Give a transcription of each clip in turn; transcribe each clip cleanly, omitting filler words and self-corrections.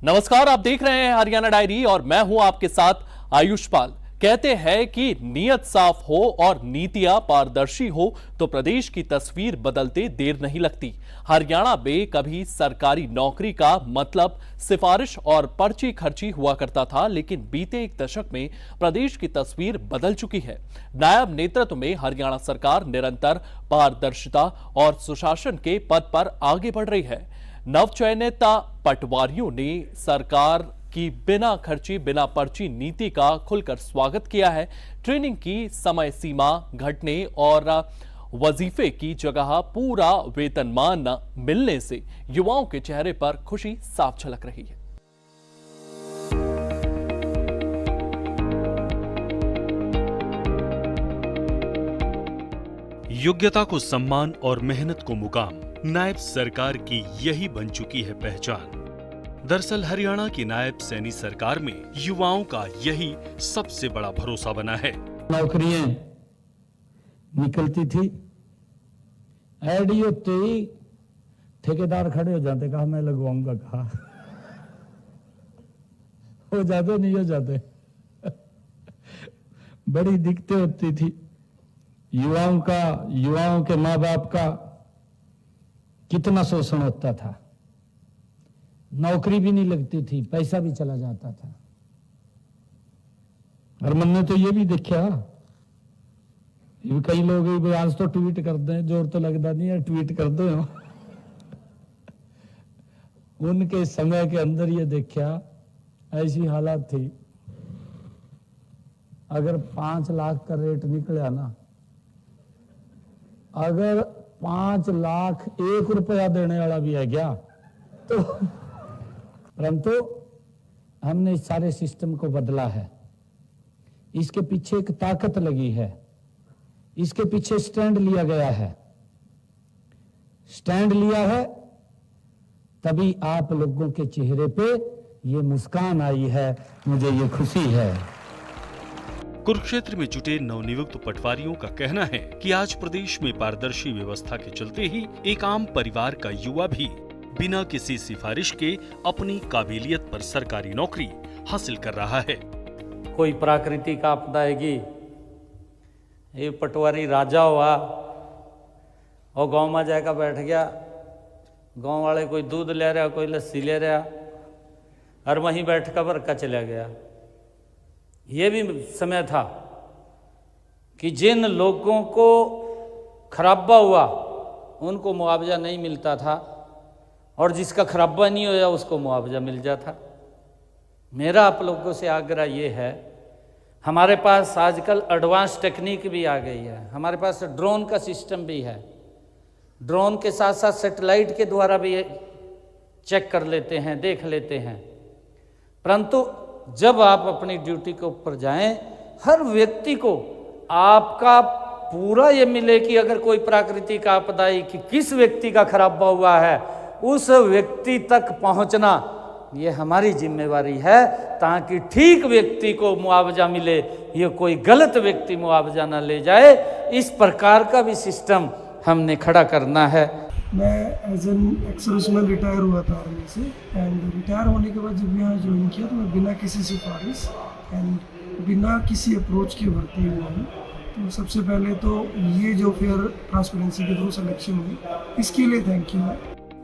नमस्कार, आप देख रहे हैं हरियाणा डायरी और मैं हूं आपके साथ आयुष पाल। कहते हैं कि नीयत साफ हो और नीतियां पारदर्शी हो तो प्रदेश की तस्वीर बदलते देर नहीं लगती। हरियाणा में कभी सरकारी नौकरी का मतलब सिफारिश और पर्ची खर्ची हुआ करता था, लेकिन बीते एक दशक में प्रदेश की तस्वीर बदल चुकी है। नायब नेतृत्व में हरियाणा सरकार निरंतर पारदर्शिता और सुशासन के पद पर आगे बढ़ रही है। नवचयनित पटवारियों ने सरकार की बिना खर्ची बिना पर्ची नीति का खुलकर स्वागत किया है। ट्रेनिंग की समय सीमा घटने और वजीफे की जगह पूरा वेतनमान मिलने से युवाओं के चेहरे पर खुशी साफ झलक रही है। योग्यता को सम्मान और मेहनत को मुकाम, नायब सरकार की यही बन चुकी है पहचान। दरअसल हरियाणा की नायब सैनी सरकार में युवाओं का यही सबसे बड़ा भरोसा बना है। नौकरियां निकलती थी, एडी होते ही ठेकेदार खड़े हो जाते, कहा मैं लगवाऊंगा, कहा हो जाते नहीं हो जाते। बड़ी दिक्कतें होती थी। युवाओं के माँ बाप का कितना शोषण होता था। नौकरी भी नहीं लगती थी, पैसा भी चला जाता था। और मैंने तो ये भी देखा, कई लोग आज तो ट्वीट कर दें, जोर तो लगता नहीं है, ट्वीट कर दो। उनके समय के अंदर ये देखा, ऐसी हालत थी, अगर 5 लाख का रेट निकला ना, अगर 5 लाख 1 रुपया देने वाला भी है क्या तो, परंतु हमने इस सारे सिस्टम को बदला है। इसके पीछे एक ताकत लगी है, इसके पीछे स्टैंड लिया गया है। स्टैंड लिया है तभी आप लोगों के चेहरे पे ये मुस्कान आई है, मुझे ये खुशी है। कुरुक्षेत्र में जुटे नवनियुक्त पटवारियों का कहना है कि आज प्रदेश में पारदर्शी व्यवस्था के चलते ही एक आम परिवार का युवा भी बिना किसी सिफारिश के अपनी काबिलियत पर सरकारी नौकरी हासिल कर रहा है। कोई प्राकृतिक आपदा आएगी, ये पटवारी राजा हुआ और गांव में जाकर बैठ गया, गांव वाले कोई दूध ले रहा, कोई लस्सी ले रहा, और वहीं बैठ कर बरका चला गया। ये भी समय था कि जिन लोगों को खराबा हुआ उनको मुआवजा नहीं मिलता था, और जिसका खराबा नहीं होया उसको मुआवजा मिल जाता। मेरा आप लोगों से आग्रह ये है, हमारे पास आजकल एडवांस टेक्निक भी आ गई है, हमारे पास ड्रोन का सिस्टम भी है। ड्रोन के साथ साथ सैटेलाइट के द्वारा भी चेक कर लेते हैं, देख लेते हैं। परंतु जब आप अपनी ड्यूटी के ऊपर जाएं, हर व्यक्ति को आपका पूरा ये मिले कि अगर कोई प्राकृतिक आपदा आई कि किस व्यक्ति का खराबा हुआ है, उस व्यक्ति तक पहुंचना ये हमारी जिम्मेवारी है, ताकि ठीक व्यक्ति को मुआवजा मिले, ये कोई गलत व्यक्ति मुआवजा ना ले जाए। इस प्रकार का भी सिस्टम हमने खड़ा करना है। मैं एज एन एक्स-सर्विसमैन रिटायर हुआ था आर्मी से, एंड रिटायर होने के बाद जब यहाँ ज्वाइन किया तो मैं बिना किसी सिफारिश एंड बिना किसी अप्रोच के भर्ती हुआ हूँ। तो सबसे पहले तो ये जो फेयर ट्रांसपेरेंसी के थ्रू सिलेक्शन हुई, इसके लिए थैंक यू है।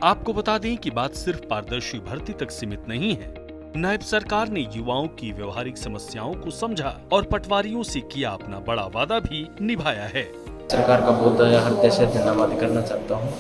आपको बता दें कि बात सिर्फ पारदर्शी भर्ती तक सीमित नहीं है। नायब सरकार ने युवाओं की व्यवहारिक समस्याओं को समझा और पटवारियों से किया अपना बड़ा वादा भी निभाया है। सरकार का बहुत हृदय से धन्यवाद करना चाहता हूँ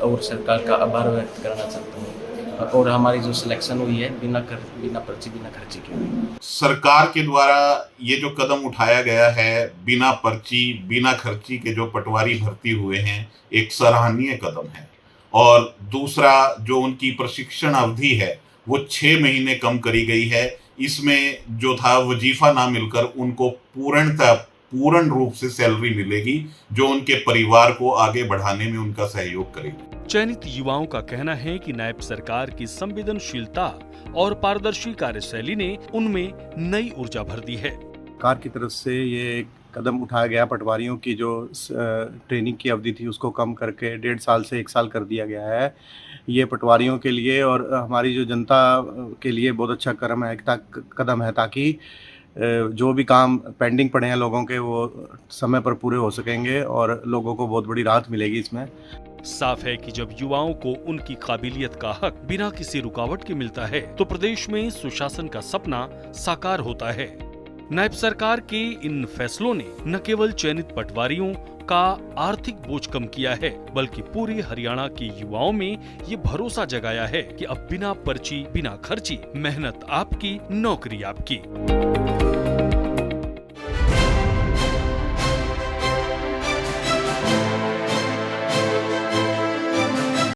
और सरकार का आभार व्यक्त करना चाहता हूँ। और हमारी जो सिलेक्शन हुई है बिना पर्ची बिना खर्ची के, सरकार के द्वारा ये जो कदम उठाया गया है, बिना पर्ची बिना खर्ची के जो पटवारी भर्ती हुए हैं, एक सराहनीय कदम है। और दूसरा, जो उनकी प्रशिक्षण अवधि है वो 6 महीने कम करी गई है। इसमें जो था वजीफा ना मिलकर उनको पूर्ण रूप से सैलरी मिलेगी, जो उनके परिवार को आगे बढ़ाने में उनका सहयोग करेगी। चयनित युवाओं का कहना है कि नायब सरकार की संवेदनशीलता और पारदर्शी कार्यशैली ने उनमें नई ऊर्जा भर दी है। सरकार की तरफ से ये एक कदम उठाया गया, पटवारियों की जो ट्रेनिंग की अवधि थी उसको कम करके 1.5 साल से 1 साल कर दिया गया है। ये पटवारियों के लिए और हमारी जो जनता के लिए बहुत अच्छा कदम है, ताकि जो भी काम पेंडिंग पड़े हैं लोगों के, वो समय पर पूरे हो सकेंगे और लोगों को बहुत बड़ी राहत मिलेगी इसमें। साफ है कि जब युवाओं को उनकी काबिलियत का हक बिना किसी रुकावट के मिलता है तो प्रदेश में सुशासन का सपना साकार होता है। नायब सरकार के इन फैसलों ने न केवल चयनित पटवारियों का आर्थिक बोझ कम किया है, बल्कि पूरे हरियाणा के युवाओं में ये भरोसा जगाया है कि अब बिना पर्ची बिना खर्ची मेहनत आपकी, नौकरी आपकी।